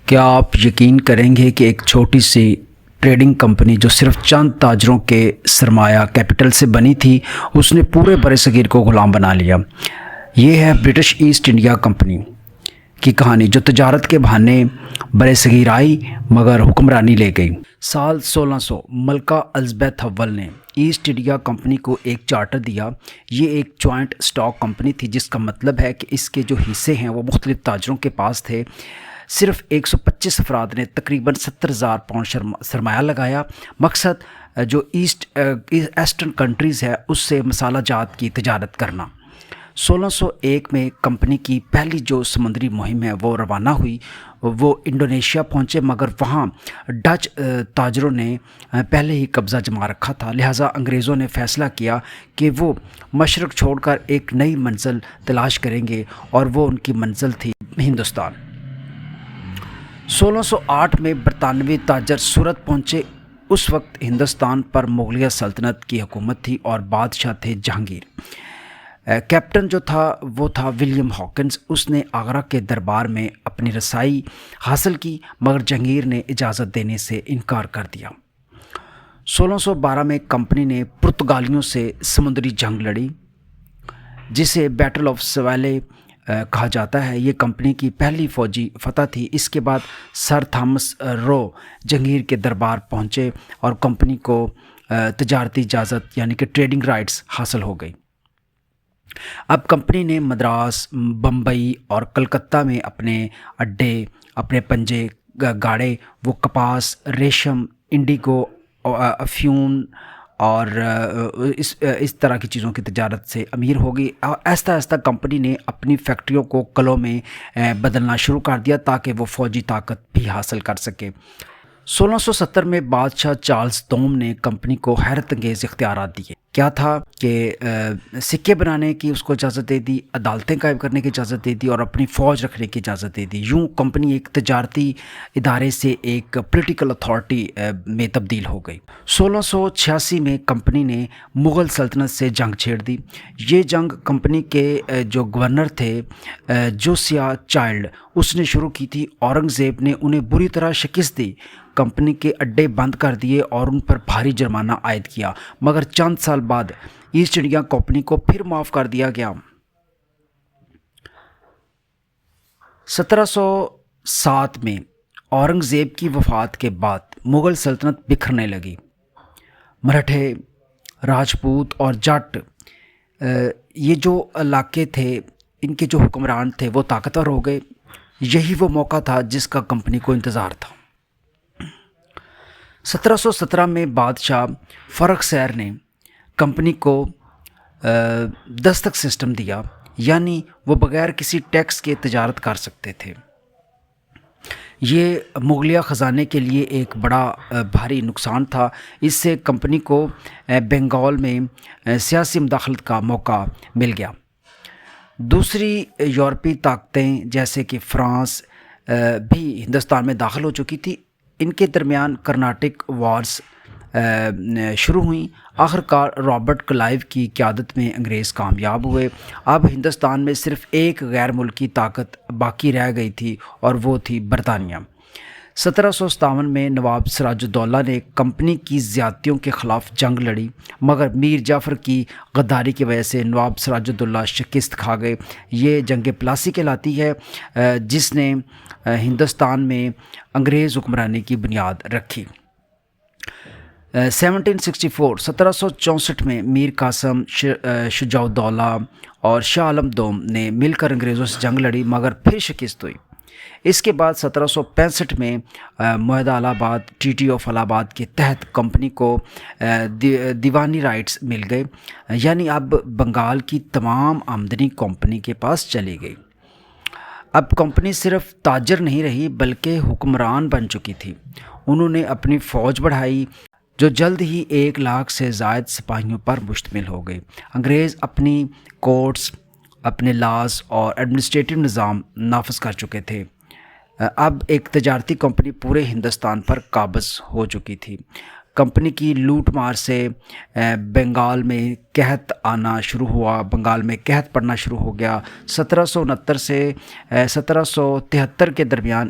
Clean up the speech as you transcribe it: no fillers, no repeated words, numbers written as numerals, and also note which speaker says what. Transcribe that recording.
Speaker 1: کیا آپ یقین کریں گے کہ ایک چھوٹی سی ٹریڈنگ کمپنی جو صرف چند تاجروں کے سرمایہ کیپٹل سے بنی تھی، اس نے پورے برصغیر کو غلام بنا لیا۔ یہ ہے برٹش ایسٹ انڈیا کمپنی کی کہانی، جو تجارت کے بہانے برصغیر آئی مگر حکمرانی لے گئی۔ سال 1600 ملکہ الزبیتھ اول نے ایسٹ انڈیا کمپنی کو ایک چارٹر دیا۔ یہ ایک جوائنٹ اسٹاک کمپنی تھی، جس کا مطلب ہے کہ اس کے جو حصے ہیں وہ مختلف تاجروں کے پاس تھے۔ صرف 125 افراد نے تقریباً 70,000 پاؤنڈ سرمایہ لگایا۔ مقصد جو ایسٹرن کنٹریز ہے اس سے مسالہ جات کی تجارت کرنا۔ 1601 میں کمپنی کی پہلی جو سمندری مہم ہے وہ روانہ ہوئی۔ وہ انڈونیشیا پہنچے، مگر وہاں ڈچ تاجروں نے پہلے ہی قبضہ جما رکھا تھا، لہٰذا انگریزوں نے فیصلہ کیا کہ وہ مشرق چھوڑ کر ایک نئی منزل تلاش کریں گے، اور وہ ان کی منزل تھی ہندوستان۔ 1608 میں برطانوی تاجر سورت پہنچے۔ اس وقت ہندوستان پر مغلیہ سلطنت کی حکومت تھی اور بادشاہ تھے جہانگیر۔ کیپٹن جو تھا وہ تھا ولیم ہاکنز۔ اس نے آگرہ کے دربار میں اپنی رسائی حاصل کی، مگر جہانگیر نے اجازت دینے سے انکار کر دیا۔ 1612 میں کمپنی نے پرتگالیوں سے سمندری جنگ لڑی، جسے بیٹل آف سویلے کہا جاتا ہے۔ یہ کمپنی کی پہلی فوجی فتح تھی۔ اس کے بعد سر تھامس رو جہانگیر کے دربار پہنچے اور کمپنی کو تجارتی اجازت یعنی کہ ٹریڈنگ رائٹس حاصل ہو گئی۔ اب کمپنی نے مدراس، بمبئی اور کلکتہ میں اپنے اڈے، اپنے پنجے گاڑے۔ وہ کپاس، ریشم، انڈیگو، افیون اور اس طرح کی چیزوں کی تجارت سے امیر ہو گئی۔ آہستہ آہستہ کمپنی نے اپنی فیکٹریوں کو قلعوں میں بدلنا شروع کر دیا تاکہ وہ فوجی طاقت بھی حاصل کر سکے۔ 1670 میں بادشاہ چارلس دوم نے کمپنی کو حیرت انگیز اختیارات دیے۔ کیا تھا کہ سکے بنانے کی اس کو اجازت دے دی، عدالتیں قائم کرنے کی اجازت دے دی اور اپنی فوج رکھنے کی اجازت دے دی۔ یوں کمپنی ایک تجارتی ادارے سے ایک پولیٹیکل اتھارٹی میں تبدیل ہو گئی۔ 1686 میں کمپنی نے مغل سلطنت سے جنگ چھیڑ دی۔ یہ جنگ کمپنی کے جو گورنر تھے جوسیا چائلڈ، اس نے شروع کی تھی۔ اورنگزیب نے انہیں بری طرح شکست دی، کمپنی کے اڈے بند کر دیے اور ان پر بھاری جرمانہ عائد کیا، مگر چند سال بعد ایسٹ انڈیا کمپنی کو پھر معاف کر دیا گیا۔ 1707 میں اورنگزیب کی وفات کے بعد مغل سلطنت بکھرنے لگی۔ مراٹھے، راجپوت اور جٹ یہ جو علاقے تھے، ان کے جو حکمران تھے وہ طاقتور ہو گئے۔ یہی وہ موقع تھا جس کا کمپنی کو انتظار تھا۔ 1717 میں بادشاہ فرخ سیر نے کمپنی کو دستک سسٹم دیا، یعنی وہ بغیر کسی ٹیکس کے تجارت کر سکتے تھے۔ یہ مغلیہ خزانے کے لیے ایک بڑا بھاری نقصان تھا۔ اس سے کمپنی کو بنگال میں سیاسی مداخلت کا موقع مل گیا۔ دوسری یورپی طاقتیں جیسے کہ فرانس بھی ہندوستان میں داخل ہو چکی تھی۔ ان کے درمیان کرناٹک وارز شروع ہوئیں۔ آخرکار رابرٹ کلائیو کی قیادت میں انگریز کامیاب ہوئے۔ اب ہندوستان میں صرف ایک غیر ملکی طاقت باقی رہ گئی تھی اور وہ تھی برطانیہ۔ 1757 میں نواب سراج الدولہ نے کمپنی کی زیادتیوں کے خلاف جنگ لڑی، مگر میر جعفر کی غداری کی وجہ سے نواب سراج الدولہ شکست کھا گئے۔ یہ جنگ پلاسی کہلاتی ہے، جس نے ہندوستان میں انگریز حکمرانی کی بنیاد رکھی۔ 1764 میں میر قاسم، شجاع الدولہ اور شاہ عالم دوم نے مل کر انگریزوں سے جنگ لڑی، مگر پھر شکست ہوئی۔ اس کے بعد 1765 میں معاہدہ الہ آباد، ٹریٹی آف الہ آباد کے تحت کمپنی کو دیوانی رائٹس مل گئے، یعنی اب بنگال کی تمام آمدنی کمپنی کے پاس چلی گئی۔ اب کمپنی صرف تاجر نہیں رہی بلکہ حکمران بن چکی تھی۔ انہوں نے اپنی فوج بڑھائی، جو جلد ہی 1,00,000 سے زائد سپاہیوں پر مشتمل ہو گئی۔ انگریز اپنی کورٹس، اپنے لاز اور ایڈمنسٹریٹو نظام نافذ کر چکے تھے۔ اب ایک تجارتی کمپنی پورے ہندوستان پر قابض ہو چکی تھی۔ کمپنی کی لوٹ مار سے بنگال میں قحط آنا شروع ہوا، بنگال میں قحط پڑنا شروع ہو گیا۔ 1769 سے 1773 کے درمیان